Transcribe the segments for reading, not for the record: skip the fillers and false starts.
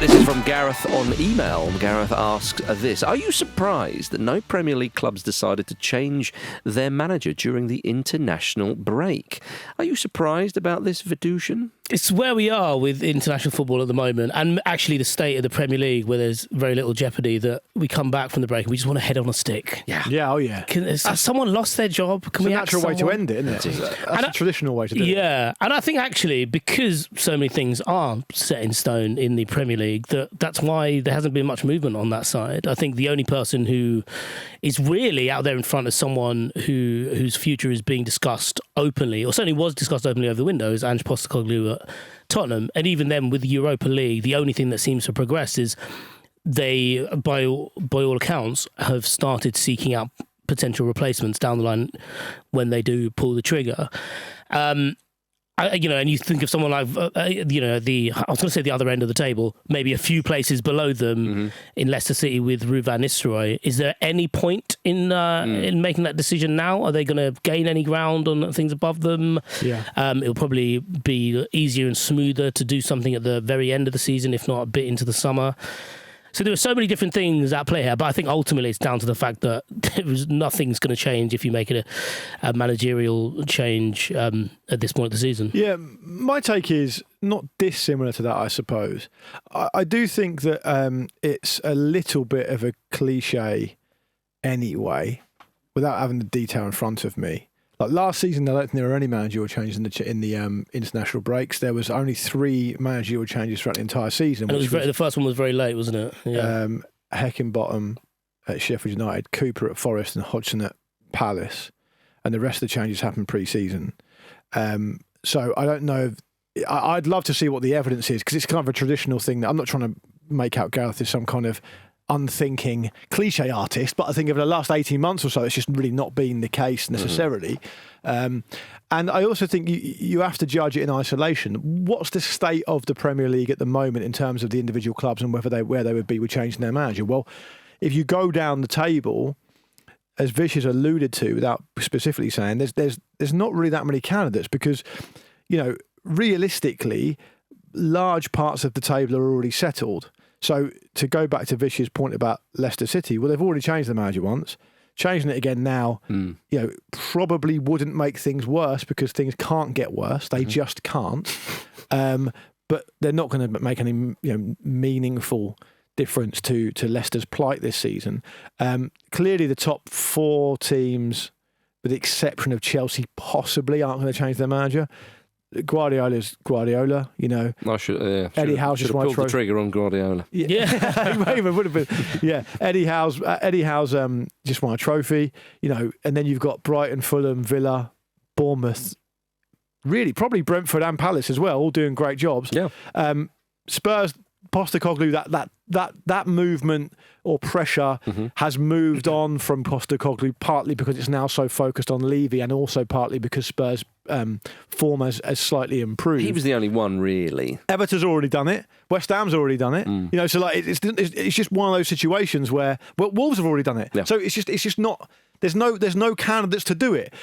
This is from Gareth on email. Gareth asks this. Are you surprised that no Premier League clubs decided to change their manager during the international break? Are you surprised about this, Vidushan? It's where we are with international football at the moment, and actually the state of the Premier League, where there's very little jeopardy that we come back from the break and we just want to head on a stick. Yeah, oh yeah. Has someone lost their job? It's a natural way to end it, isn't it? That's a traditional way to do it. Yeah, and I think actually because so many things are set in stone in the Premier League, that's why there hasn't been much movement on that side. I think the only person who is really out there in front of someone whose future is being discussed openly, or certainly was discussed openly over the window, is Ange Postecoglou at Tottenham. And even then, with the Europa League, the only thing that seems to progress is they, by all accounts, have started seeking out potential replacements down the line when they do pull the trigger. And you think of someone like, I was going to say the other end of the table, maybe a few places below them in Leicester City with Ruud van Nistelrooy. Is there any point in making that decision now? Are they going to gain any ground on things above them? Yeah. It'll probably be easier and smoother to do something at the very end of the season, if not a bit into the summer. So there are so many different things at play here, but I think ultimately it's down to the fact that nothing's going to change if you make it a managerial change at this point of the season. Yeah, my take is not dissimilar to that, I suppose. I do think that it's a little bit of a cliche anyway, without having the detail in front of me. Like last season, I don't think there were any managerial changes in the international breaks. There was only 3 managerial changes throughout the entire season. And the first one was very late, wasn't it? Yeah. Heckingbottom at Sheffield United, Cooper at Forest, and Hodgson at Palace. And the rest of the changes happened pre-season. So I don't know. I'd love to see what the evidence is, because it's kind of a traditional thing that I'm not trying to make out Gareth as some kind of unthinking cliche artist, but I think over the last 18 months or so it's just really not been the case necessarily. And I also think you have to judge it in isolation. What's the state of the Premier League at the moment in terms of the individual clubs and where they would be with changing their manager? Well, if you go down the table, as Vish has alluded to without specifically saying, there's not really that many candidates, because realistically large parts of the table are already settled. So to go back to Vish's point about Leicester City, well, they've already changed the manager once. Changing it again now, probably wouldn't make things worse, because things can't get worse. They just can't. But they're not going to make any meaningful difference to Leicester's plight this season. Clearly, the top 4 teams, with the exception of Chelsea, possibly aren't going to change their manager. Guardiola's Guardiola, Eddie Howe's just won a trophy. Pulled the trigger on Guardiola. Yeah. Would have been. Yeah, Eddie Howe's just won a trophy, and then you've got Brighton, Fulham, Villa, Bournemouth, really probably Brentford and Palace as well, all doing great jobs. Yeah. Spurs, Postecoglou, that movement or pressure has moved on from Postecoglou, partly because it's now so focused on Levy, and also partly because Spurs' form has slightly improved. He was the only one, really. Everton's already done it. West Ham's already done it. So like it's just one of those situations where Wolves have already done it. Yeah. So it's just not. There's no candidates to do it.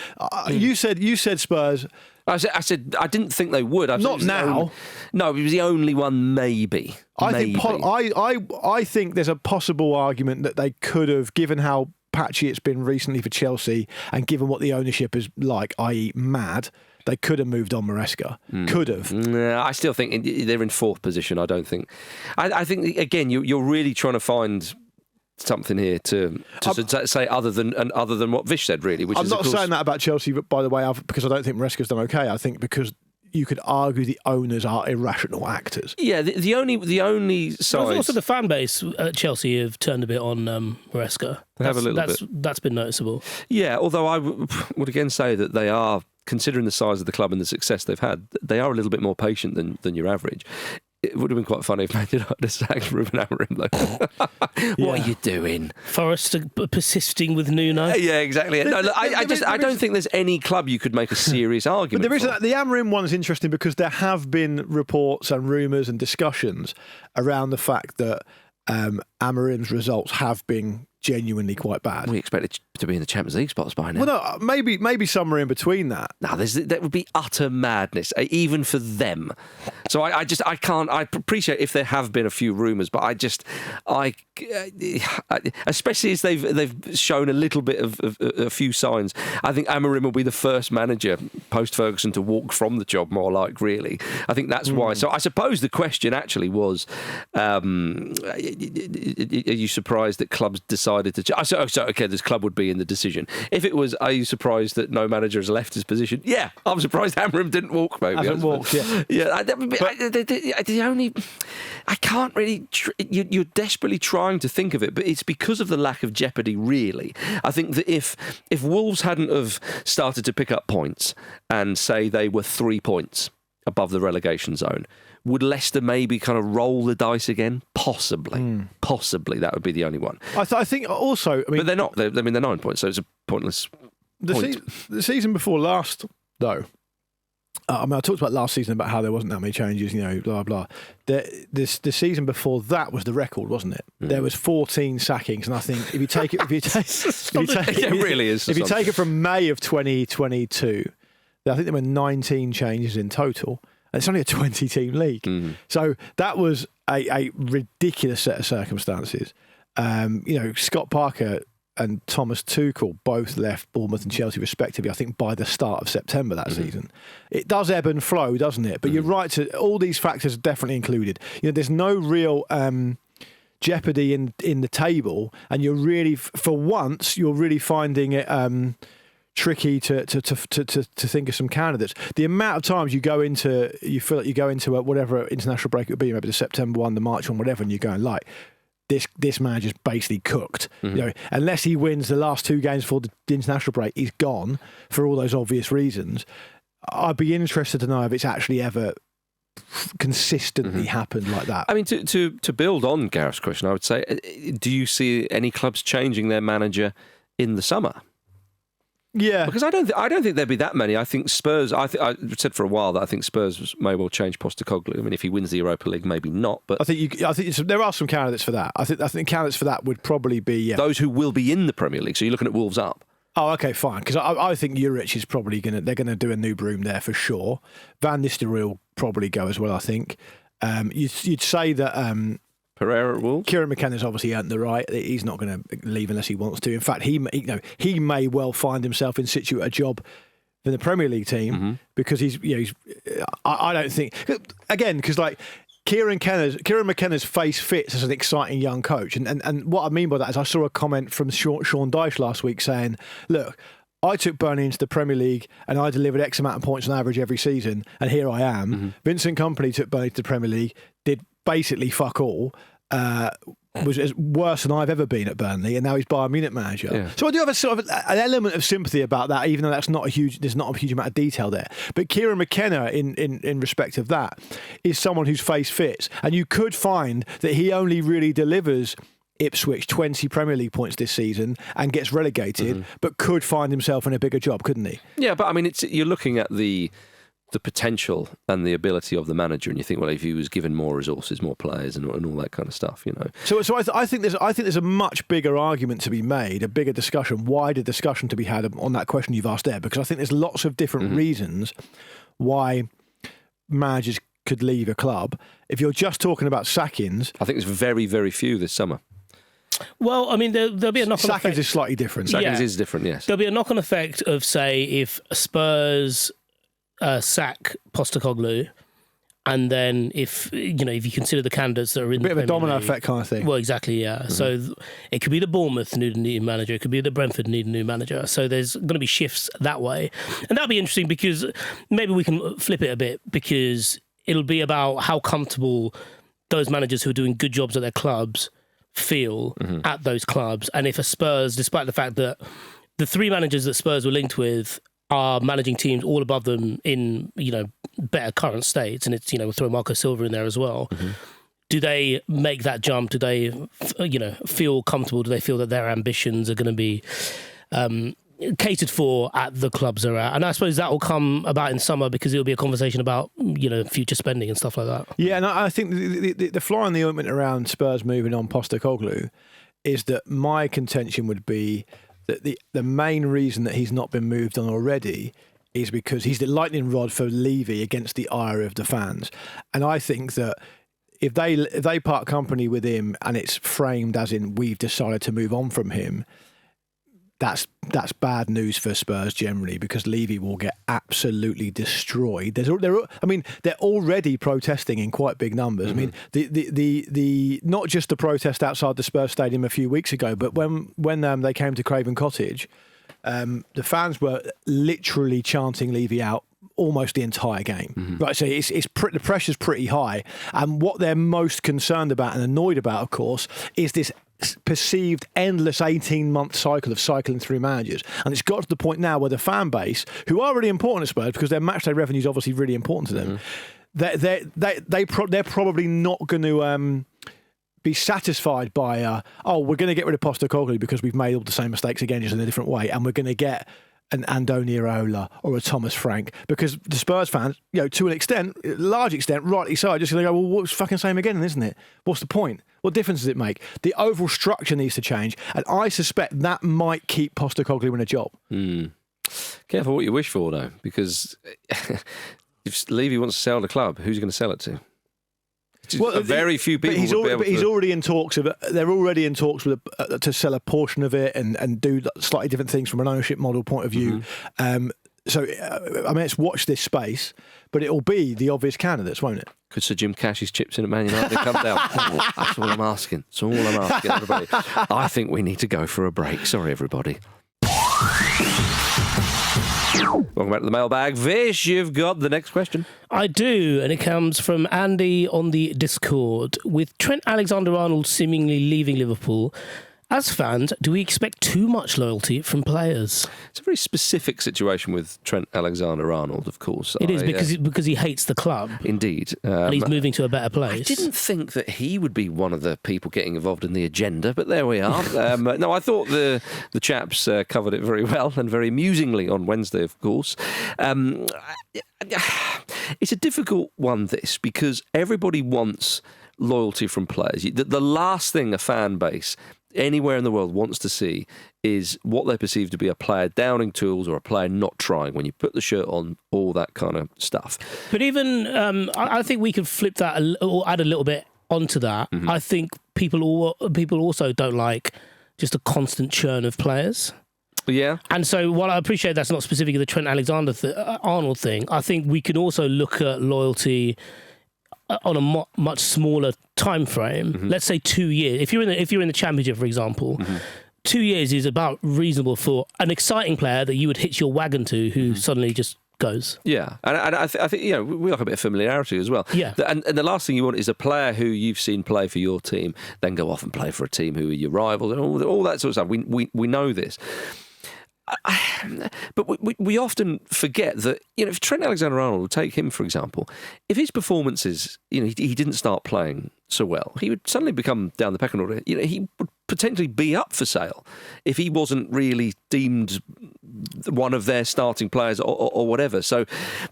You said Spurs. I said I didn't think they would. Not now. No, he was the only one. Maybe. I think there's a possible argument that they could have, given how patchy it's been recently for Chelsea, and given what the ownership is like, i.e. mad, they could have moved on Maresca. Could have. I still think they're in 4th position. I don't think. I think again, you're really trying to find something here to say other than what Vish said, really. Which I'm not saying that about Chelsea, but by the way, because I don't think Maresca's done okay. I think because you could argue the owners are irrational actors. Yeah, the only side. Well, also the fan base at Chelsea have turned a bit on Maresca. Have a little bit. That's been noticeable. Yeah, although I would again say that they are, considering the size of the club and the success they've had, they are a little bit more patient than your average. It would have been quite funny if Man United had sacked Ruben Amorim, though. What are you doing? Forrest persisting with Nuno. Yeah, exactly. No, look, I don't think there's any club you could make a serious argument. But the Amorim one is interesting because there have been reports and rumours and discussions around the fact that Amorim's results have been genuinely quite bad. We expected to be in the Champions League spots by now. Well, no, maybe somewhere in between that. No, that would be utter madness, even for them. So I can't. I appreciate if there have been a few rumours, but especially as they've shown a little bit of a few signs. I think Amorim will be the first manager post Ferguson to walk from the job, more like, really. I think that's why. So I suppose the question actually was, are you surprised that clubs decided to... Okay, this club would be in the decision. If it was, are you surprised that no manager has left his position? Yeah, I'm surprised Amorim didn't walk, maybe. Hasn't walked, yeah. I can't really... You're desperately trying to think of it, but it's because of the lack of jeopardy, really. I think that if Wolves hadn't have started to pick up points and say they were 3 points above the relegation zone, would Leicester maybe kind of roll the dice again? Possibly. Possibly. That would be the only one. I think also... but they're not. They're 9 points, so it's a pointless point. The season before last, though, I talked about last season about how there wasn't that many changes, blah, blah. The season before that was the record, wasn't it? There was 14 sackings, and I think if you take it... If you take it from May of 2022, I think there were 19 changes in total. It's only a 20-team league. So that was a ridiculous set of circumstances. Scott Parker and Thomas Tuchel both left Bournemouth and Chelsea respectively, I think, by the start of September that season. It does ebb and flow, doesn't it? But you're right, all these factors are definitely included. There's no real... jeopardy in the table, and you're really, for once, you're really finding it tricky to think of some candidates. The amount of times you feel like you go into whatever international break it would be, maybe the September one, the March one, whatever, and you're going like, this manager's basically cooked. Unless he wins the last 2 games before the international break, he's gone for all those obvious reasons. I'd be interested to know if it's actually ever consistently happened like that. I mean, to build on Gareth's question, I would say, do you see any clubs changing their manager in the summer? Yeah, because I don't think there'd be that many. I think Spurs. I said for a while that I think Spurs may well change Postecoglou. I mean, if he wins the Europa League, maybe not. But I think there are some candidates for that. I think candidates for that would probably be those who will be in the Premier League. So you're looking at Wolves up. Oh, okay, fine. Because I think Juric is probably they're going to do a new broom there for sure. Van Nistelrooy will probably go as well, I think. You'd say that Pereira at Wolves. Kieran McKenna's obviously earned the right. He's not going to leave unless he wants to. In fact, he may well find himself in situ a job in the Premier League team because he's. I don't think again because like. Kieran McKenna's face fits as an exciting young coach. And what I mean by that is I saw a comment from Sean Dyche last week saying, look, I took Burnley into the Premier League and I delivered X amount of points on average every season, and here I am. Vincent Kompany took Burnley to the Premier League, did basically fuck all, was worse than I've ever been at Burnley, and now he's Bayern Munich manager. Yeah. So I do have a sort of an element of sympathy about that, even though there's not a huge amount of detail there. But Kieran McKenna, in respect of that, is someone whose face fits, and you could find that he only really delivers Ipswich 20 Premier League points this season and gets relegated, but could find himself in a bigger job, couldn't he? Yeah, but I mean, you're looking at the potential and the ability of the manager, and you think, well, if he was given more resources, more players, and all that kind of stuff, So I think there's a much bigger argument to be made, a bigger discussion, wider discussion to be had on that question you've asked there, because I think there's lots of different reasons why managers could leave a club. If you're just talking about sackings, I think there's very, very few this summer. Well, I mean, there'll be a knock-on effect. Sackings is slightly different. Sackings is different, yes. There'll be a knock-on effect of, say, if Spurs sack Postecoglou, and then if you consider the candidates that are in a bit of a domino effect kind of thing. Well, exactly, yeah. So it could be the Bournemouth need a new manager, it could be the Brentford need a new manager. So there's going to be shifts that way, and that'll be interesting because maybe we can flip it a bit, because it'll be about how comfortable those managers who are doing good jobs at their clubs feel at those clubs, and if a Spurs, despite the fact that the 3 managers that Spurs were linked with are managing teams all above them in, better current states, and it's, we'll throw Marco Silva in there as well. Do they make that jump? Do they, feel comfortable? Do they feel that their ambitions are going to be catered for at the clubs they're at? And I suppose that will come about in summer, because it'll be a conversation about, future spending and stuff like that. Yeah, and I think the fly in the ointment around Spurs moving on Postecoglou is that my contention would be that the main reason that he's not been moved on already is because he's the lightning rod for Levy against the ire of the fans. And I think that if they part company with him and it's framed as in we've decided to move on from him, that's bad news for Spurs generally, because Levy will get absolutely destroyed. They're already protesting in quite big numbers. Mm-hmm. I mean, the not just the protest outside the Spurs stadium a few weeks ago, but when they came to Craven Cottage, the fans were literally chanting Levy out almost the entire game. Mm-hmm. Right, so the pressure's pretty high, and what they're most concerned about and annoyed about, of course, is this perceived endless 18-month cycle of cycling through managers. And it's got to the point now where the fan base, who are really important to Spurs because their matchday revenue is obviously really important to them, they're probably not going to be satisfied by we're going to get rid of Postecoglou because we've made all the same mistakes again, just in a different way, and we're going to get an Andoni Iraola or a Thomas Frank, because the Spurs fans, to an extent, large extent, rightly so, just going to go, well, what's fucking same again, isn't it? What's the point? What difference does it make? The overall structure needs to change, and I suspect that might keep Postecoglou in a job. Careful what you wish for, though, because if Levy wants to sell the club, who's he going to sell it to? Well, very few people. But he's already in talks of. They're already in talks with to sell a portion of it and do slightly different things from an ownership model point of view. Mm-hmm. Let's watch this space, but it'll be the obvious candidates, won't it? Could Sir Jim cash his chips in at Man United and come down? That's all I'm asking. That's all I'm asking, everybody. I think we need to go for a break. Sorry, everybody. Welcome back to the mailbag. Vish, you've got the next question. I do, and it comes from Andy on the Discord. With Trent Alexander-Arnold seemingly leaving Liverpool, as fans, do we expect too much loyalty from players? It's a very specific situation with Trent Alexander-Arnold, of course. It is because he hates the club. Indeed. And he's moving to a better place. I didn't think that he would be one of the people getting involved in the agenda, but there we are. No, I thought the chaps covered it very well and very amusingly on Wednesday, of course. It's a difficult one, this, because everybody wants loyalty from players. The last thing a fan base anywhere in the world wants to see is what they perceive to be a player downing tools or a player not trying when you put the shirt on, all that kind of stuff. But even, I think we could flip that or add a little bit onto that. Mm-hmm. I think people also don't like just a constant churn of players. Yeah. And so while I appreciate that's not specifically the Trent Alexander-Arnold thing, I think we can also look at loyalty on a much smaller time frame. Mm-hmm. Let's say 2 years. If you're in the Championship, for example, mm-hmm. 2 years is about reasonable for an exciting player that you would hitch your wagon to, who suddenly just goes. Yeah, and I think we like a bit of familiarity as well. Yeah, and the last thing you want is a player who you've seen play for your team then go off and play for a team who are your rivals and all that sort of stuff. We know this. But we often forget that, if Trent Alexander-Arnold, take him for example, if his performances, he didn't start playing so well, he would suddenly become down the pecking order. He would potentially be up for sale if he wasn't really deemed one of their starting players or whatever. So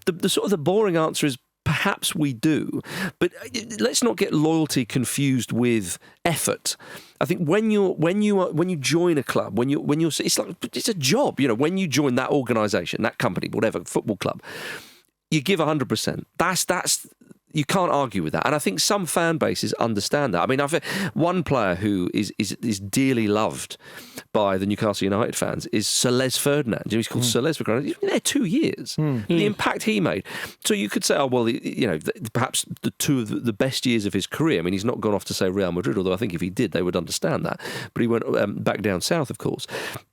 the sort of the boring answer is perhaps we do, but let's not get loyalty confused with effort. I think when you join a club, when you're it's a job. When you join that organisation, that company, whatever football club, you give 100%. That's you can't argue with that. And I think some fan bases understand that. I mean, I've one player who is dearly loved by the Newcastle United fans is Sir Les Ferdinand. He's called Sir Les Ferdinand. He's been there 2 years. The impact he made. So you could say, perhaps two of the best years of his career. I mean, he's not gone off to say Real Madrid, although I think if he did, they would understand that. But he went back down south, of course.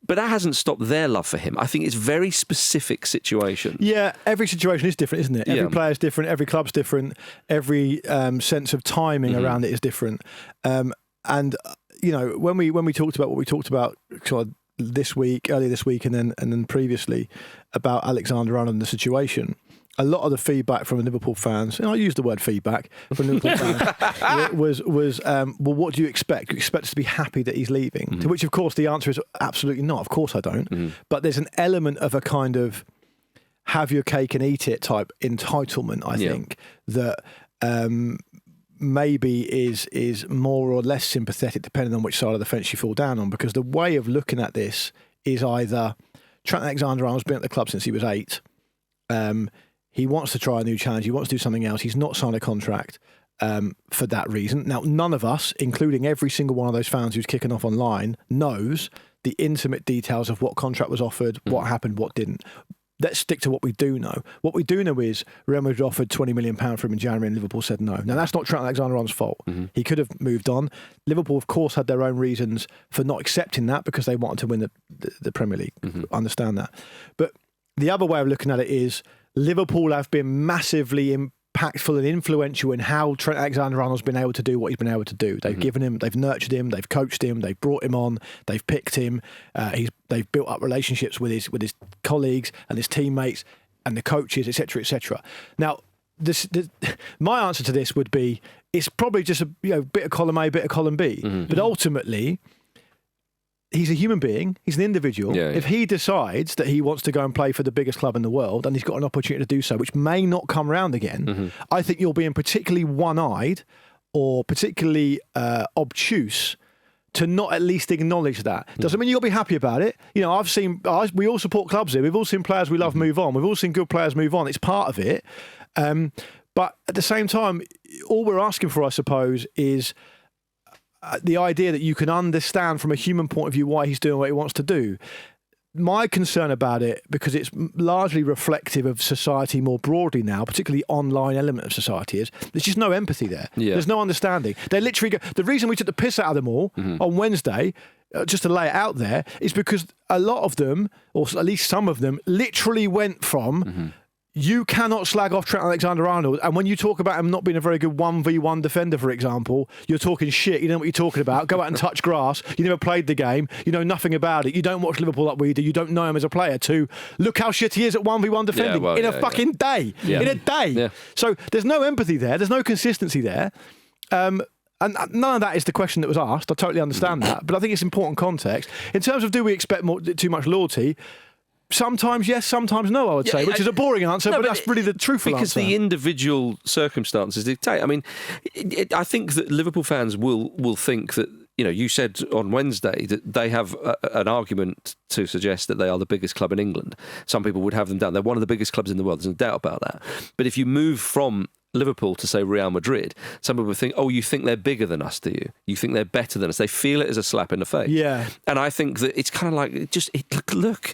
But that hasn't stopped their love for him. I think it's very specific situation. Yeah, every situation is different, isn't it? Every player's different. Every club's different. Every sense of timing around it is different. And when we talked about what we talked about earlier this week, and then previously about Alexander-Arnold and the situation, a lot of the feedback from the Liverpool fans, and I use the word feedback from Liverpool fans, was what do you expect? You expect us to be happy that he's leaving? Mm-hmm. To which, of course, the answer is absolutely not. Of course I don't. Mm-hmm. But there's an element of a kind of have your cake and eat it type entitlement, I think, that maybe is more or less sympathetic depending on which side of the fence you fall down on, because the way of looking at this is either Trent Alexander-Arnold's been at the club since he was 8. He wants to try a new challenge. He wants to do something else. He's not signed a contract for that reason. Now, none of us, including every single one of those fans who's kicking off online, knows the intimate details of what contract was offered, what happened, what didn't. Let's stick to what we do know. What we do know is Real Madrid offered £20 million for him in January and Liverpool said no. Now, that's not Trent Alexander-Arnold's fault. He could have moved on. Liverpool, of course, had their own reasons for not accepting that because they wanted to win the Premier League. Understand that. But the other way of looking at it is Liverpool have been massively impactful and influential in how Trent Alexander-Arnold's been able to do what he's been able to do. They've given him, they've nurtured him, they've coached him, they've brought him on, they've picked him. They've built up relationships with his colleagues and his teammates and the coaches, etc., etc. Now, my answer to this would be it's probably just a bit of column A, bit of column B, but ultimately, he's a human being. He's an individual. Yeah. If he decides that he wants to go and play for the biggest club in the world and he's got an opportunity to do so, which may not come around again, I think you're being particularly one-eyed or particularly obtuse to not at least acknowledge that. Doesn't mean you'll be happy about it. We all support clubs here. We've all seen players we love move on. We've all seen good players move on. It's part of it. But at the same time, all we're asking for, I suppose, is the idea that you can understand from a human point of view why he's doing what he wants to do. My concern about it, because it's largely reflective of society more broadly now, particularly online element of society, is there's just no empathy there. Yeah. There's no understanding. They literally the reason we took the piss out of them all on Wednesday, just to lay it out there, is because a lot of them, or at least some of them, literally went from you cannot slag off Trent Alexander-Arnold, and when you talk about him not being a very good 1v1 defender, for example, you're talking shit, you know what you're talking about, go out and touch grass, you never played the game, you know nothing about it, you don't watch Liverpool like we do, you don't know him as a player, to look how shit he is at 1v1 defending in a fucking day. In a day. Yeah. So there's no empathy there, there's no consistency there. And none of that is the question that was asked. I totally understand that, but I think it's important context. In terms of do we expect too much loyalty, sometimes yes, sometimes no, I would say, which is a boring answer, but that's really the truthful answer. Because the individual circumstances dictate. I mean, I think that Liverpool fans will think that, you said on Wednesday that they have an argument to suggest that they are the biggest club in England. Some people would have them down. They're one of the biggest clubs in the world. There's no doubt about that. But if you move from Liverpool to say Real Madrid, some people think, oh, you think they're bigger than us, do you? You think they're better than us? They feel it as a slap in the face. Yeah. And I think that it's kind of like, look,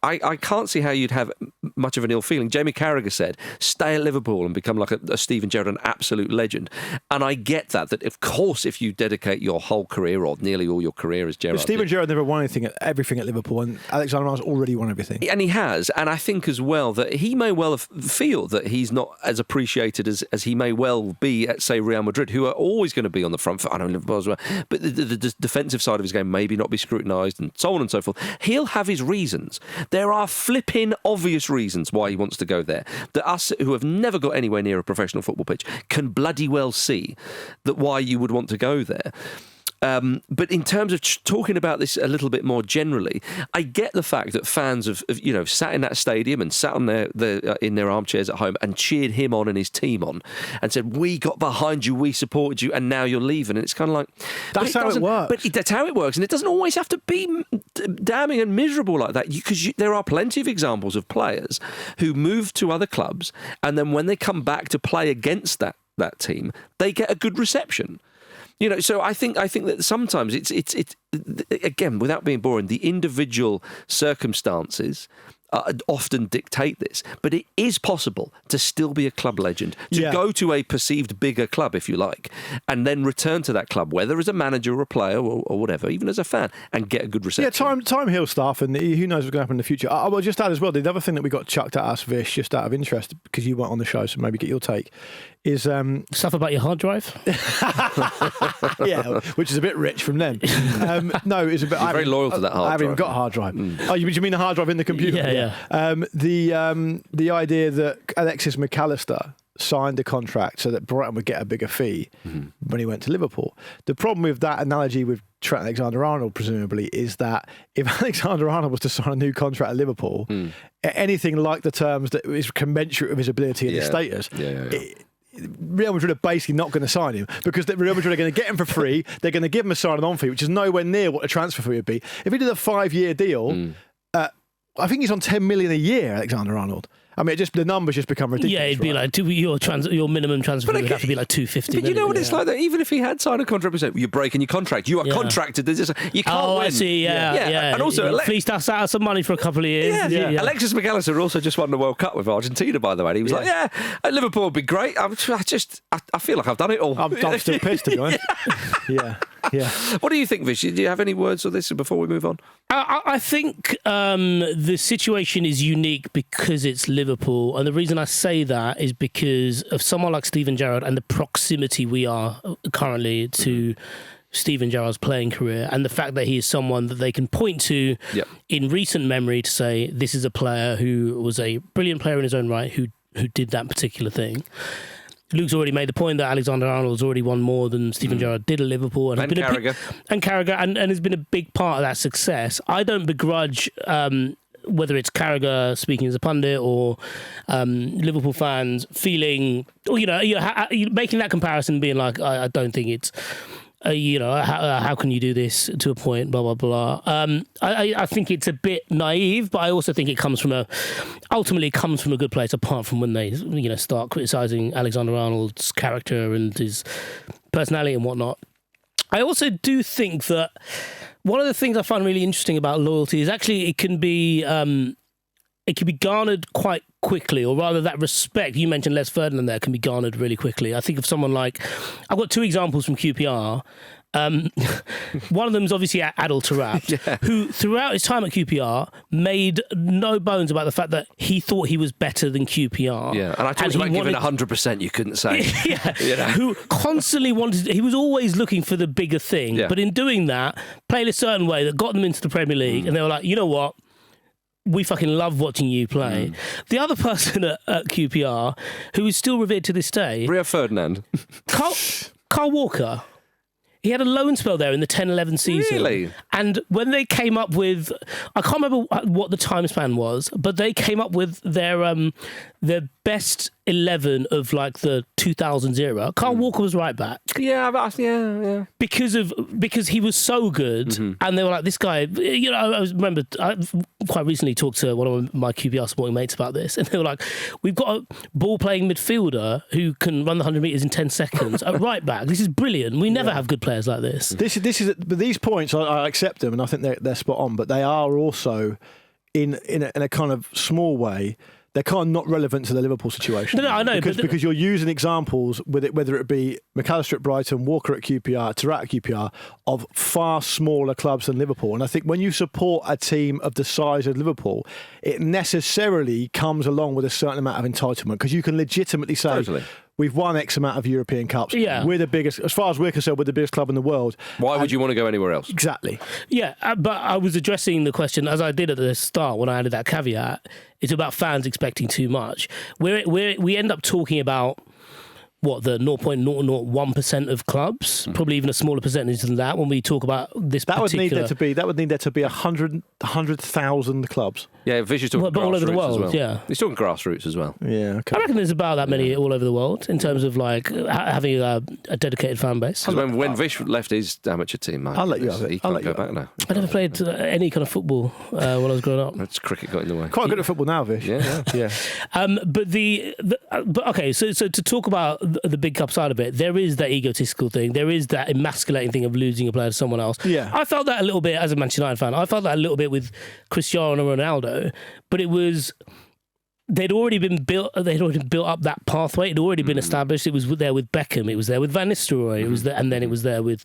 I can't see how you'd have much of an ill feeling. Jamie Carragher said, stay at Liverpool and become like a Steven Gerrard, an absolute legend. And I get that of course, if you dedicate your whole career or nearly all your career as Gerrard. But Steven Gerrard never won everything at Liverpool, and Alexander-Arnold's already won everything. And he has. And I think as well that he may well feel that he's not as appreciated as he may well be at, say, Real Madrid, who are always going to be on the front foot. I know Liverpool as well, but the defensive side of his game maybe not be scrutinised and so on and so forth. He'll have his reasons. There are flipping obvious reasons why he wants to go there, that us who have never got anywhere near a professional football pitch can bloody well see that why you would want to go there. But in terms of talking about this a little bit more generally, I get the fact that fans have sat in that stadium and sat on in their armchairs at home and cheered him on and his team on and said, we got behind you, we supported you, and now you're leaving. And it's kind of like... That's how it works. But that's how it works. And it doesn't always have to be damning and miserable like that, because there are plenty of examples of players who move to other clubs and then when they come back to play against that team, they get a good reception. So I think that sometimes it's again, without being boring, the individual circumstances often dictate this, but it is possible to still be a club legend, to go to a perceived bigger club, if you like, and then return to that club, whether as a manager or a player or whatever, even as a fan, and get a good reception. Yeah, time heals stuff, and who knows what's going to happen in the future. I will just add as well, the other thing that we got chucked at us, Vish, just out of interest, because you weren't on the show, so maybe get your take, is... stuff about your hard drive? Yeah, which is a bit rich from them. No, it's a bit... You're very loyal to that hard drive. I haven't even got a hard drive. Oh, you mean the hard drive in the computer? Yeah. The idea that Alexis McAllister signed a contract so that Brighton would get a bigger fee when he went to Liverpool. The problem with that analogy with Trent Alexander-Arnold, presumably, is that if Alexander-Arnold was to sign a new contract at Liverpool, anything like the terms that is commensurate with his ability and his status, Real Madrid are basically not going to sign him because Real Madrid are going to get him for free. They're going to give him a sign-on fee, which is nowhere near what a transfer fee would be. If he did a 5-year deal, I think he's on 10 million a year, Alexander-Arnold. I mean, the numbers just become ridiculous. Yeah, it'd be like your minimum transfer fee would have to be like 250. But you know what it's like, though? Even if he had signed a contract, we say, you're breaking your contract. You are contracted. You can't win. I see, yeah. And also, fleeced us out of some money for a couple of years. Yeah. Alexis McAllister also just won the World Cup with Argentina, by the way. And he was like, Liverpool would be great. I feel like I've done it all. I'm still pissed, to be honest. Yeah. What do you think, Vish? Do you have any words on this before we move on? I think the situation is unique because it's Liverpool. And the reason I say that is because of someone like Steven Gerrard and the proximity we are currently to Steven Gerrard's playing career, and the fact that he is someone that they can point to in recent memory to say, this is a player who was a brilliant player in his own right, who did that particular thing. Luke's already made the point that Alexander-Arnold's already won more than Steven Gerrard did at Liverpool. And Carragher. And has been a big part of that success. I don't begrudge whether it's Carragher speaking as a pundit or Liverpool fans feeling, or, making that comparison, being like, I don't think it's... how can you do this to a point, blah, blah, blah. I think it's a bit naive, but I also think it ultimately comes from a good place, apart from when they, start criticising Alexander-Arnold's character and his personality and whatnot. I also do think that one of the things I find really interesting about loyalty is actually it can be garnered quite quickly, or rather that respect, you mentioned Les Ferdinand there, can be garnered really quickly. I think of someone like, I've got 2 examples from QPR. One of them is obviously Adel Taarabt, who throughout his time at QPR made no bones about the fact that he thought he was better than QPR. Yeah, and I talked about giving 100%, you couldn't say. Who constantly he was always looking for the bigger thing, but in doing that, played a certain way that got them into the Premier League, and they were like, you know what? We fucking love watching you play. The other person at QPR, who is still revered to this day... Rio Ferdinand. Carl Walker. He had a loan spell there in the 10-11 season. Really? And when they came up with... I can't remember what the time span was, but they came up with their best 11 of like the 2000s era. Carl Walker was right back. Yeah. Because he was so good, and they were like, this guy... I quite recently talked to one of my QPR supporting mates about this, and they were like, we've got a ball-playing midfielder who can run the 100 metres in 10 seconds at right back. This is brilliant. We never have good players like this. But these points, I accept them, and I think they're spot on, but they are also, in a kind of small way, they're kind of not relevant to the Liverpool situation. No, I know. Because you're using examples, with it, whether it be McAllister at Brighton, Walker at QPR, Taarabt at QPR, of far smaller clubs than Liverpool. And I think when you support a team of the size of Liverpool, it necessarily comes along with a certain amount of entitlement, because you can legitimately say, we've won X amount of European Cups. Yeah. We're the biggest, as far as we're concerned, we're the biggest club in the world. Why would you want to go anywhere else? Exactly. Yeah, but I was addressing the question, as I did at the start when I added that caveat, it's about fans expecting too much. We end up talking about the 0.001% of clubs, probably even a smaller percentage than that when we talk about this that particular... would need there to be 100,000 clubs. Yeah, Vish is talking all over the world, as well. yeah. He's talking grassroots as well. Yeah, okay. I reckon there's about that many all over the world in terms of like having a dedicated fan base. When Vish left his amateur team, I'll let you have it. He can't go back now. I never played any kind of football when I was growing up. That's cricket got in the way. Quite good at football now, Vish. Yeah. But okay, so to talk about the big cup side of it, there is that egotistical thing. There is that emasculating thing of losing a player to someone else. Yeah. I felt that a little bit as a Manchester United fan. I felt that a little bit with Cristiano Ronaldo, but it was they'd already built up that pathway. It'd already been established. It was there with Beckham. It was there with Van Nistelrooy. It was there, and then it was there with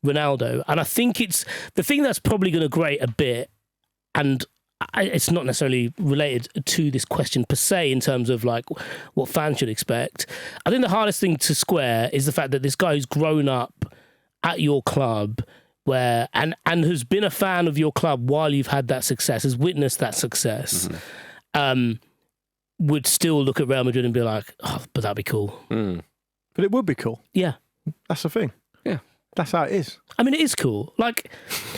Ronaldo. And I think it's the thing that's probably going to grate a bit, and it's not necessarily related to this question per se in terms of like what fans should expect. I think the hardest thing to square is the fact that this guy who's grown up at your club and has been a fan of your club while you've had that success, has witnessed that success, would still look at Real Madrid and be like, oh, but that'd be cool. But it would be cool. Yeah. That's the thing. Yeah. That's how it is. I mean, it is cool. Like,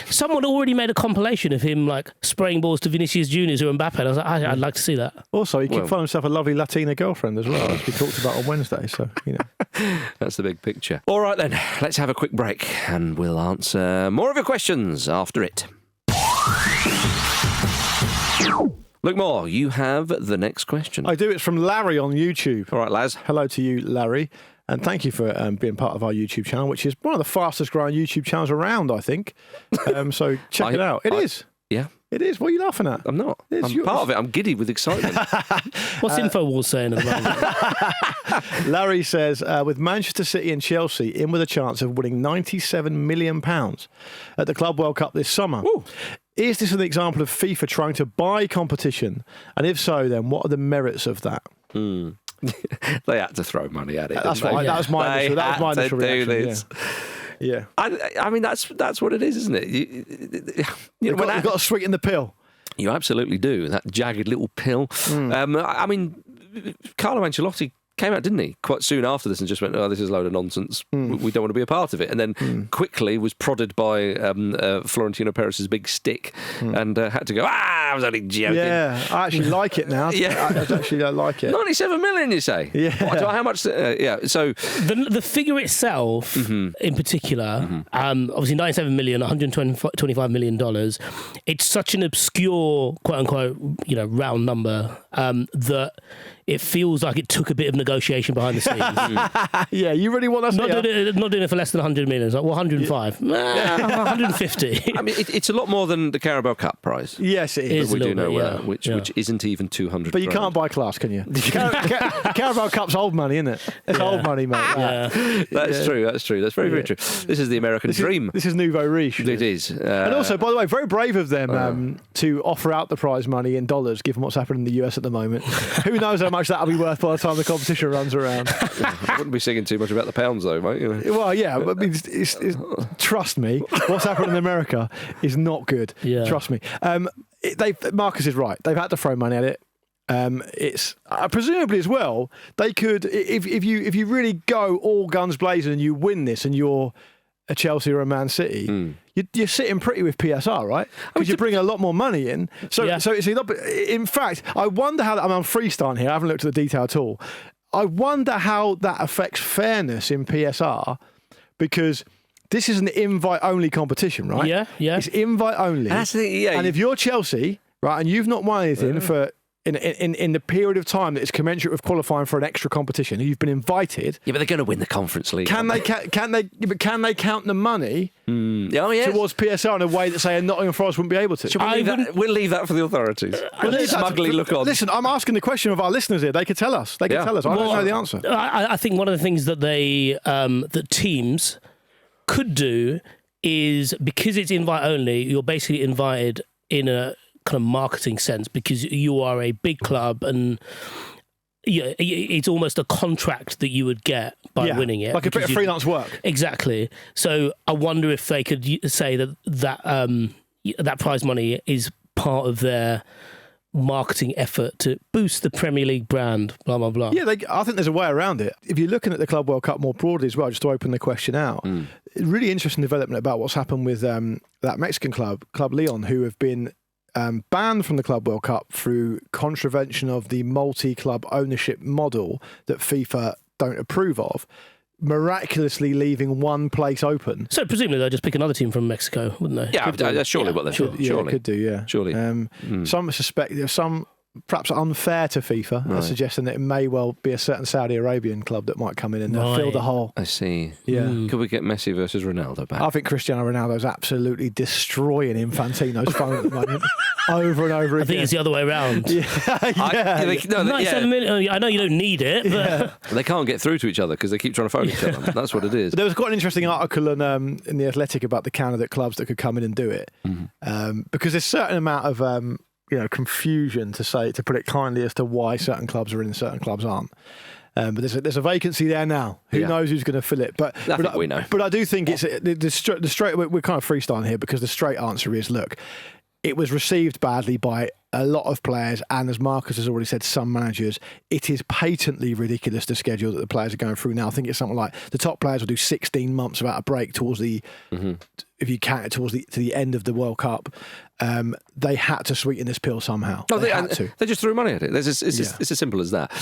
someone already made a compilation of him, like, spraying balls to Vinicius Juniors or Mbappe. I was like, I'd like to see that. Also, he can find himself a lovely Latina girlfriend as well, as we talked about on Wednesday. So, That's the big picture. All right, then. Let's have a quick break and we'll answer more of your questions after it. Luke Moore, you have the next question. I do. It's from Larry on YouTube. All right, Laz. Hello to you, Larry. And thank you for being part of our YouTube channel, which is one of the fastest growing YouTube channels around, I think. So check it out. It is. Yeah. It is. What are you laughing at? I'm not. I'm part of it. I'm giddy with excitement. What's InfoWars saying at the moment? Larry says, with Manchester City and Chelsea in with a chance of winning £97 million at the Club World Cup this summer. Ooh. Is this an example of FIFA trying to buy competition? And if so, then what are the merits of that? They had to throw money at it. That's right. That was my initial reaction. Yeah. I mean, that's what it is, isn't it? You've got to sweeten the pill. You absolutely do. That jagged little pill. I mean, Carlo Ancelotti came out, didn't he, quite soon after this and just went, oh, this is a load of nonsense. We don't want to be a part of it. And then quickly was prodded by Florentino Perez's big stick and had to go, I was only joking. Yeah, I actually like it now. I actually like it. 97 million, you say? Yeah. How much? So the figure itself, in particular, obviously 97 million, $125 million. It's such an obscure, quote unquote, round number that it feels like it took a bit of negotiation behind the scenes. Yeah, you really want us not doing it for less than 100 million. It's like, well, 105. 150. I mean, it's a lot more than the Carabao Cup prize. Yes, it is. We do know which isn't even 200. But you can't buy class, can you? Carabao Cup's old money, isn't it? It's old money, mate. That's true. That's very, very true. This is the American dream. This is nouveau riche. It is. And also, by the way, very brave of them to offer out the prize money in dollars, given what's happening in the US at the moment. Who knows how much that'll be worth by the time the competition runs around. I wouldn't be singing too much about the pounds, though, mate. Well, yeah, but trust me, what's happening in America is not good. Yeah. Trust me. Marcus is right. They've had to throw money at it. It's presumably as well. They could, if you really go all guns blazing and you win this, and you're a Chelsea or a Man City, you're sitting pretty with PSR, right? Because you're bringing a lot more money in. So it's in fact, I wonder how. I'm freestyling here. I haven't looked at the detail at all. I wonder how that affects fairness in PSR, because this is an invite-only competition, right? Yeah. It's invite-only. And if you're Chelsea, right, and you've not won anything for in the period of time that is commensurate with qualifying for an extra competition, you've been invited. Yeah, but they're going to win the Conference League. Can they count the money towards PSR in a way that, say, Nottingham Forest wouldn't be able to? We'll leave that for the authorities. We'll smugly look on. Listen, I'm asking the question of our listeners here. They could tell us. I don't know the answer. I think one of the things that that teams could do is, because it's invite only, you're basically invited in a kind of marketing sense, because you are a big club, and it's almost a contract that you would get by winning it, like a bit of freelance work. Exactly. So I wonder if they could say that prize money is part of their marketing effort to boost the Premier League brand, blah blah blah. Yeah, I think there's a way around it. If you're looking at the Club World Cup more broadly as well, just to open the question out, really interesting development about what's happened with that Mexican Club Leon, who have been banned from the Club World Cup through contravention of the multi-club ownership model that FIFA don't approve of, miraculously leaving one place open. So presumably they'll just pick another team from Mexico, wouldn't they? Yeah, that's surely what they're doing. Yeah, they could do, yeah. Surely. Some suspect there's some perhaps unfair to FIFA, suggesting that it may well be a certain Saudi Arabian club that might come in and fill the hole. I see. Yeah. Could we get Messi versus Ronaldo back? I think Cristiano Ronaldo's absolutely destroying Infantino's phone at the moment, over and over again. I think it's the other way around. 97 million. I know you don't need it, but they can't get through to each other because they keep trying to phone each other. That's what it is. But there was quite an interesting article in The Athletic about the candidate clubs that could come in and do it, because there's a certain amount of confusion, to put it kindly, as to why certain clubs are in and certain clubs aren't. But there's a vacancy there now. Who knows who's going to fill it? But we know. But I do think it's the straight. We're kind of freestyling here, because the straight answer is, look, it was received badly by a lot of players, and as Marcus has already said, some managers, it is patently ridiculous the schedule that the players are going through now. I think it's something like the top players will do 16 months without a break towards the, if you count it, towards the end of the World Cup. They had to sweeten this pill somehow. No, they had to. They just threw money at it. It's as simple as that.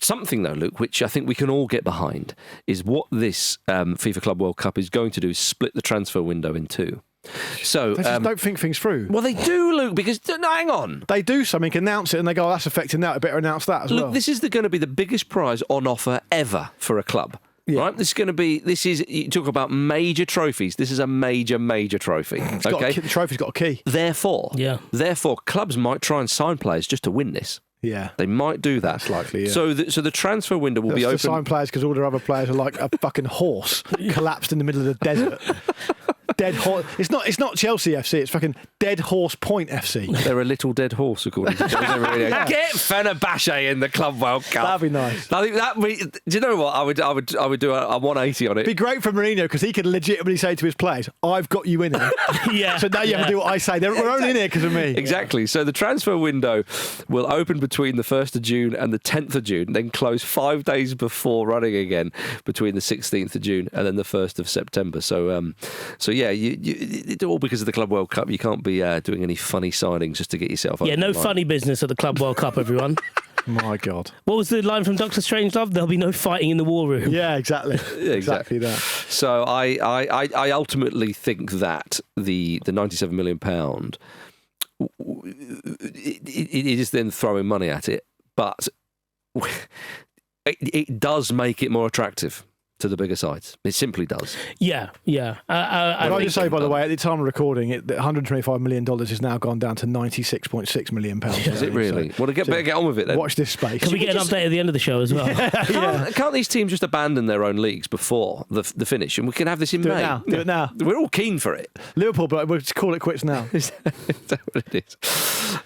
Something though, Luke, which I think we can all get behind, is what this FIFA Club World Cup is going to do is split the transfer window in two. So they just don't think things through. Well, they do, Luke, because no, hang on. They do something, announce it, and they go, oh, that's affecting that. I better announce that as well. Look, this is going to be the biggest prize on offer ever for a club. Yeah. Right, you talk about major trophies. This is a major trophy. Okay, the trophy's got a key. Therefore, clubs might try and sign players just to win this. Yeah, they might do that. That's likely. Yeah. So the transfer window will be open. To sign players because all their other players are like a fucking horse collapsed in the middle of the desert. Dead horse. It's not Chelsea FC. It's fucking Dead Horse Point FC. They're a little dead horse, according to Get Fenerbahce in the Club World Cup. That'd be nice. I think do you know what? I would do a 180 on it. It'd be great for Mourinho because he could legitimately say to his players, "I've got you in here." Yeah. So now you have to do what I say. We're only in here because of me. Exactly. So the transfer window will open between the 1st of June and the 10th of June, then close 5 days before running again between the 16th of June and then the 1st of September. So yeah, it's all because of the Club World Cup. You can't be doing any funny signings just to get yourself over. Yeah, no funny business at the Club World Cup, everyone. My God. What was the line from Dr. Strangelove? There'll be no fighting in the war room. Yeah, exactly. Exactly that. So I ultimately think that the £97 million, it is then throwing money at it, but it does make it more attractive to the bigger sides. It simply does. Yeah. I just say, by the way, at the time of recording, the $125 million has now gone down to £96.6 million. Is it really? Well, better get on with it then. Watch this space. Can we get an update at the end of the show as well? Can't these teams just abandon their own leagues before the finish, and we can have this in May? Do it now. We're all keen for it. Liverpool, but we'll just call it quits now. Is that what it is?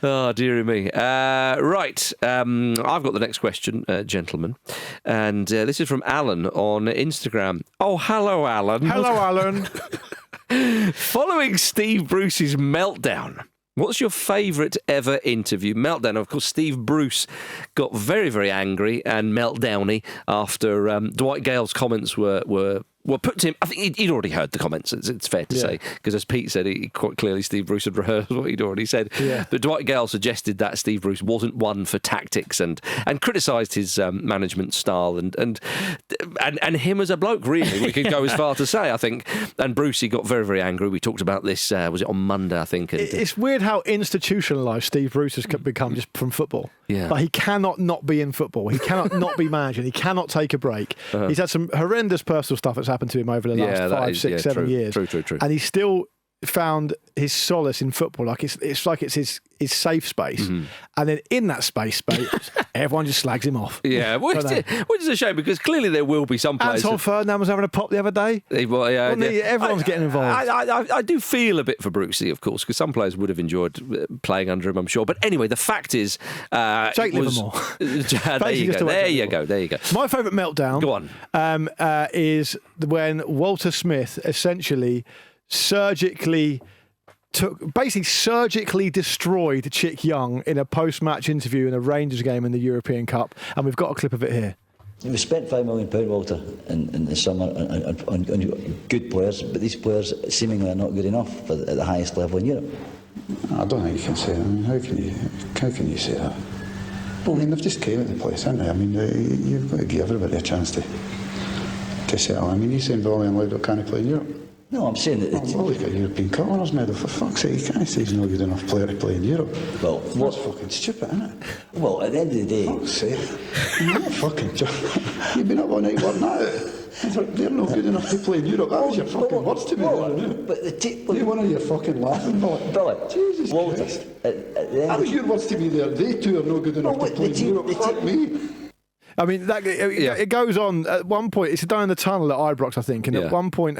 Oh, dearie me. Right. I've got the next question, gentlemen. And this is from Alan on Instagram. Oh, hello, Alan. Hello, Alan. Following Steve Bruce's meltdown, what's your favourite ever interview? Meltdown. Of course, Steve Bruce got very, very angry and meltdowny after Dwight Gale's comments were put to him. I think he'd already heard the comments, it's fair to say, because as Pete said, quite clearly Steve Bruce had rehearsed what he'd already said. Yeah. But Dwight Gale suggested that Steve Bruce wasn't one for tactics and criticised his management style and him as a bloke, really, we could go as far to say, I think. And Brucey got very, very angry. We talked about this, was it on Monday, I think? And, it's weird how institutionalised Steve Bruce has become just from football. Yeah. Like, he cannot not be in football. He cannot not be managing. He cannot take a break. He's had some horrendous personal stuff that's happened to him over the last 5, 6, 7 years. True. And he's still found his solace in football. Like it's like it's his safe space. Mm-hmm. And then in that space, everyone just slags him off. Yeah, which is a shame because clearly there will be some players. Anton Ferdinand was having a pop the other day. Everyone's getting involved. I do feel a bit for Brucey, of course, because some players would have enjoyed playing under him, I'm sure. But anyway, the fact is, Jake Livermore. There you go. My favourite meltdown. Go on. Is when Walter Smith essentially surgically destroyed Chick Young in a post-match interview in a Rangers game in the European Cup, and we've got a clip of it here. We spent £5 million, Walter, in the summer on good players, but these players seemingly are not good enough at the highest level in Europe. I don't think you can say that. I mean, how can you say that? Well, I mean, they've just came into the place, haven't they? I mean, you've got to give everybody a chance to settle. I mean, you're saying Bolly and Lloyd can't play in Europe? No, I'm saying that... Bolly's got a European Cup Winners' medal, for fuck's sake. You can't say he's not a good enough player to play in Europe. Well, that's fucking stupid, isn't it? Well, at the end of the day... Fuck's sake. You're not fucking... You've been up all night working at it. They're not good enough to play in Europe. That was your fucking words to me. But you're one of your fucking laughing, Billy. Jesus Christ. That was your words to me there. They two are not good enough to play in Europe. Fuck me. I mean, it goes on. At one point, it's down the tunnel at Ibrox, I think, and at one point...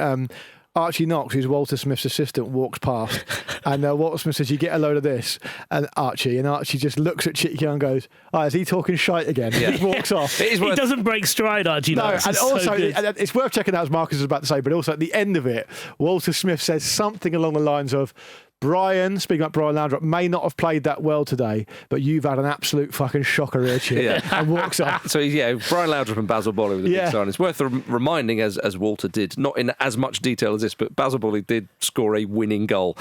Archie Knox, who's Walter Smith's assistant, walks past and Walter Smith says, "You get a load of this." And Archie just looks at Chick Young and goes, "Oh, is he talking shite again?" Yeah. He just walks off. He doesn't break stride, Archie Knox. And also, it's worth checking out, as Marcus was about to say, but also at the end of it, Walter Smith says something along the lines of, Brian, speaking about Brian Laudrup, may not have played that well today, but you've had an absolute fucking shocker here, Chip, and walks off. So, Brian Laudrup and Basil Bolly were the big sign. It's worth reminding, as Walter did, not in as much detail as this, but Basil Bolly did score a winning goal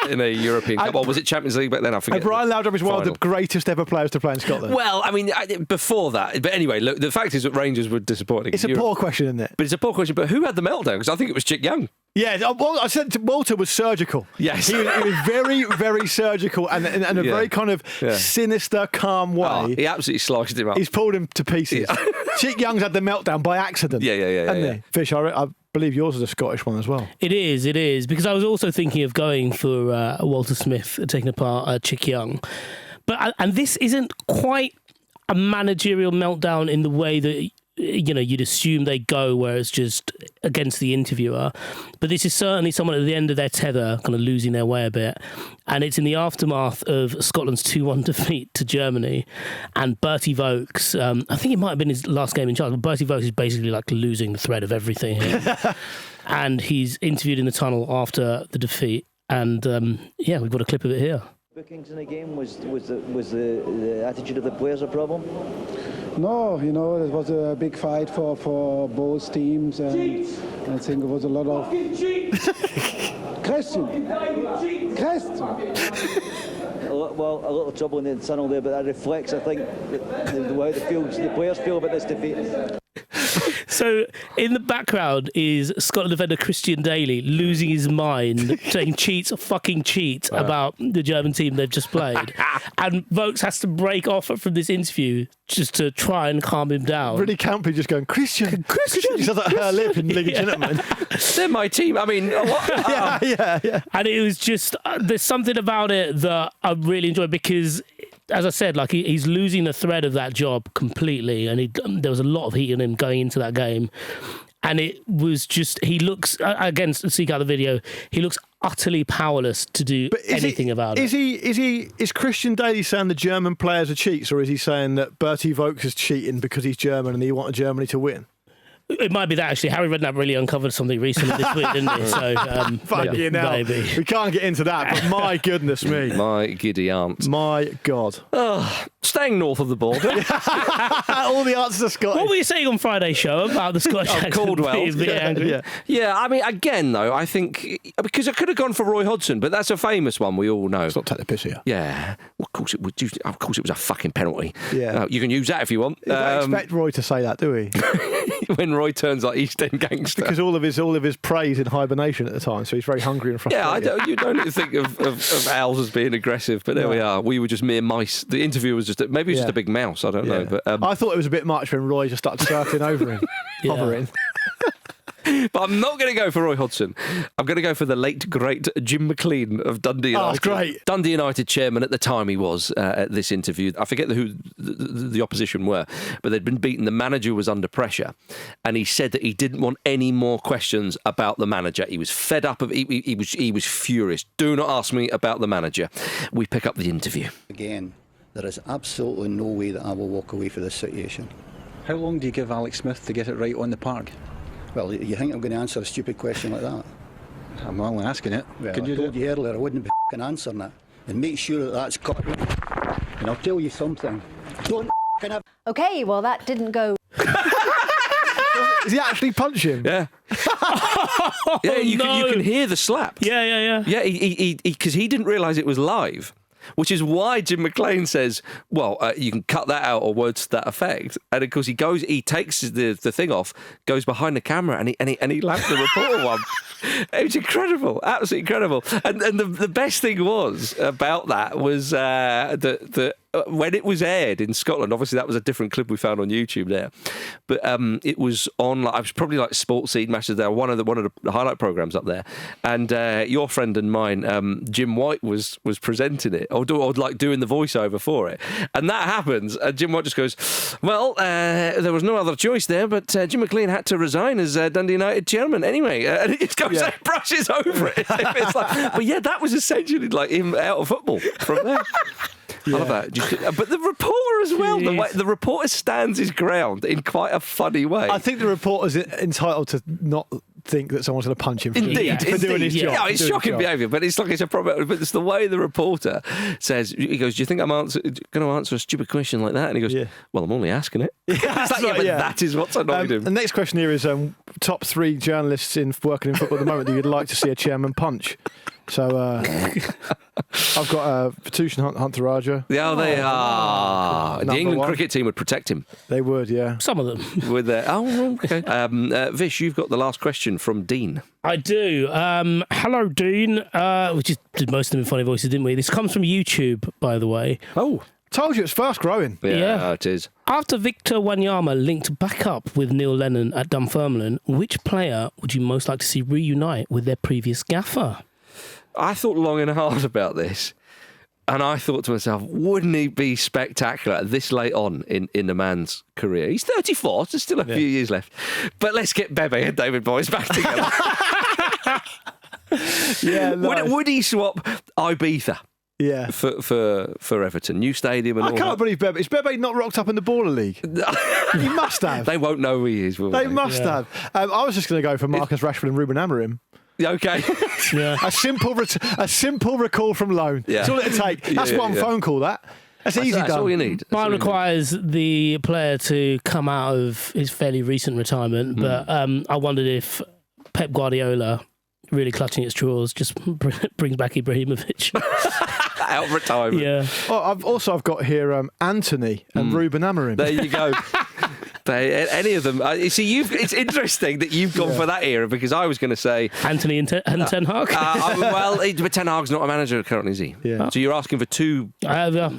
in a European Cup. Or was it Champions League back then? I forget. And Brian Laudrup is one of the greatest ever players to play in Scotland. Well, I mean, before that. But anyway, look, the fact is that Rangers were disappointing. It's a poor question, isn't it? But it's a poor question. But who had the meltdown? Because I think it was Chick Young. Yeah, well, I said Walter was surgical. Yes. He was very, very surgical and in a very kind of sinister, calm way. Oh, he absolutely sliced him up. He's pulled him to pieces. Yeah. Chick Young's had the meltdown by accident. Yeah. Fish, I believe yours is a Scottish one as well. It is, because I was also thinking of going for Walter Smith taking apart Chick Young. And this isn't quite a managerial meltdown in the way that you'd assume they go, where it's just against the interviewer. But this is certainly someone at the end of their tether, kind of losing their way a bit. And it's in the aftermath of Scotland's 2-1 defeat to Germany. And Bertie Vogts, I think it might have been his last game in charge, but Bertie Vogts is basically like losing the thread of everything here. And he's interviewed in the tunnel after the defeat. And we've got a clip of it here. Bookings in the game was the attitude of the players a problem? No, it was a big fight for both teams, and I think it was a lot of Christian. Well, a little trouble in the tunnel there, but that reflects, I think, the way the players feel about this defeat. So in the background is Scotland defender Christian Daly losing his mind, saying fucking cheats about the German team they've just played. And Vokes has to break off from this interview just to try and calm him down. Really campy, just going, Christian. He says like her lip in League of Gentlemen. They're my team. I mean, what? Yeah. And it was just, there's something about it that I really enjoyed because, as I said, like he's losing the thread of that job completely, and there was a lot of heat in him going into that game, and it was just he looks again. Seek out the video. He looks utterly powerless to do anything about it. Is Christian Daly saying the German players are cheats, or is he saying that Bertie Vogts is cheating because he's German and he wanted Germany to win? It might be that, actually. Harry Redknapp really uncovered something recently this week, didn't he? So, maybe. We can't get into that, but my goodness me. My giddy aunt. My God. Staying north of the border. All the answers are Scottish. What were you saying on Friday's show about the Scottish accent? Caldwell. Yeah, I mean, again, though, I think, because I could have gone for Roy Hodgson, but that's a famous one we all know. Let's not take the piss here. Yeah. Well, of course it was a fucking penalty. Yeah. You can use that if you want. You don't expect Roy to say that, do we? When Roy turns like East End gangster. Because all of his prey's in hibernation at the time, so he's very hungry and frustrated. You don't think of owls as being aggressive, but there we are. We were just mere mice. The interview was just maybe it was just a big mouse. I don't know. But I thought it was a bit much when Roy just started circling over him, hovering. But I'm not going to go for Roy Hodgson. I'm going to go for the late, great Jim McLean of Dundee United. Oh, that's great. Dundee United chairman at the time he was at this interview. I forget who the opposition were, but they'd been beaten. The manager was under pressure, and he said that he didn't want any more questions about the manager. He was fed up. He was furious. Do not ask me about the manager. We pick up the interview. Again, there is absolutely no way that I will walk away from this situation. How long do you give Alex Smith to get it right on the park? Well, you think I'm going to answer a stupid question like that? I'm only asking it. Well, I told you earlier I wouldn't be answering it. And make sure that that's cut. And I'll tell you something. Don't have... OK, well, that didn't go... Does he actually punch him? Yeah. You can hear the slap. Yeah. Yeah, because he didn't realise it was live. Which is why Jim McLean says, well, you can cut that out or words to that effect. And of course he takes the thing off, goes behind the camera and he lapped the reporter one. It was incredible, absolutely incredible. And the best thing was about that was that when it was aired in Scotland, obviously that was a different clip we found on YouTube there, but it was on. It was probably like Sports Seed matches there, one of the highlight programs up there, and your friend and mine, Jim White was presenting it or like doing the voiceover for it, and that happens, and Jim White just goes, "Well, there was no other choice there, but Jim McLean had to resign as Dundee United chairman anyway," and it just goes and brushes over it. It's like, but yeah, that was essentially like him out of football from there. I love that. But the reporter as well, the way the reporter stands his ground in quite a funny way. I think the reporter's entitled to not think that someone's going to punch him for Indeed, doing his job. Yeah, it's shocking behaviour, but it's like it's a problem. But it's the way the reporter says. He goes, "Do you think I'm going to answer a stupid question like that?" And he goes, "Well, I'm only asking it." That is what's annoyed him. The next question here is top 3 journalists working in football at the moment that you'd like to see a chairman punch. So I've got Fatouche and Hunter Raja. Yeah, they are. The England 1. cricket team would protect him. They would, yeah. Some of them. With their okay. Vish, you've got the last question from Dean. I do. Hello, Dean. We just did most of them in funny voices, didn't we? This comes from YouTube, by the way. Oh, told you it's fast growing. Yeah, it is. After Victor Wanyama linked back up with Neil Lennon at Dunfermline, which player would you most like to see reunite with their previous gaffer? I thought long and hard about this, and I thought to myself, wouldn't he be spectacular this late on in the man's career? He's 34, so still a few years left. But let's get Bebe and David Moyes back together. Yeah, nice. Would he swap Ibiza? Yeah, for Everton, new stadium and all. I can't believe Bebe. Is Bebe not rocked up in the Baller League? He must have. They won't know who he is, will they? They must have. I was just going to go for Marcus Rashford and Ruben Amorim. Okay. A simple recall from loan. Yeah. That's all it'll take. That's one phone call. That's easy done. That's all you need. Mine requires the player to come out of his fairly recent retirement, but I wondered if Pep Guardiola, really clutching at straws, just brings back Ibrahimovic. Out of retirement. Yeah. Oh, I've got here Anthony and Ruben Amorim. There you go. Any of them. You see, it's interesting that you've gone for that era, because I was going to say Anthony and Ten Hag. But Ten Hag's not a manager currently, is he? Yeah. So you're asking for two. Yeah.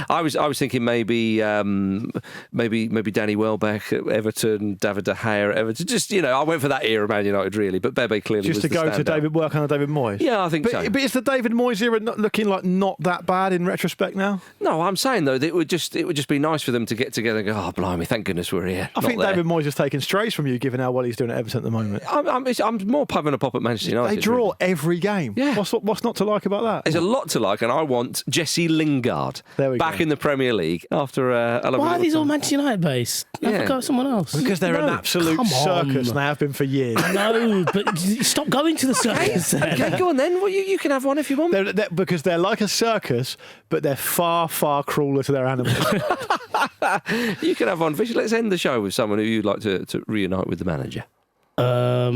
I was thinking maybe Danny Welbeck at Everton, David De Gea at Everton. Just I went for that era, Man United, really. But Bebe clearly just was to go to David Moyes. Yeah, I think so. But is the David Moyes era looking like not that bad in retrospect now? No, I'm saying though that it would just be nice for them to get together and go, oh blimey, thank goodness we're here. I think David Moyes has taken strays from you, given how well he's doing at Everton at the moment. I'm more having a pop at Manchester United. They draw every game. Yeah. What's not to like about that? There's a lot to like, and I want Jesse Lingard back in the Premier League after Why are these all Manchester United based? Have a go at someone else. Because they're an absolute circus, and they have been for years. No, but stop going to the circus. Okay, go on then. Well, you can have one if you want. Because they're like a circus, but they're far, far crueler to their animals. You can have one. Vish, let's end the show with someone who you'd like to reunite with the manager. Yeah,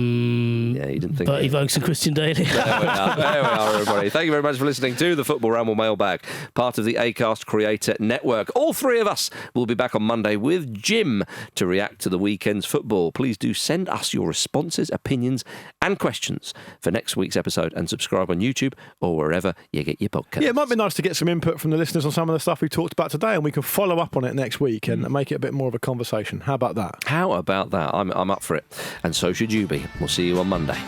you didn't think. Bertie Vogts and Christian Daly. There we are, everybody. Thank you very much for listening to the Football Ramble Mailbag, part of the Acast Creator Network. All three of us will be back on Monday with Jim to react to the weekend's football. Please do send us your responses, opinions, and questions for next week's episode, and subscribe on YouTube or wherever you get your podcasts. Yeah, it might be nice to get some input from the listeners on some of the stuff we talked about today, and we can follow up on it next week and make it a bit more of a conversation. How about that? I'm up for it, and so should you be. We'll see you on Monday.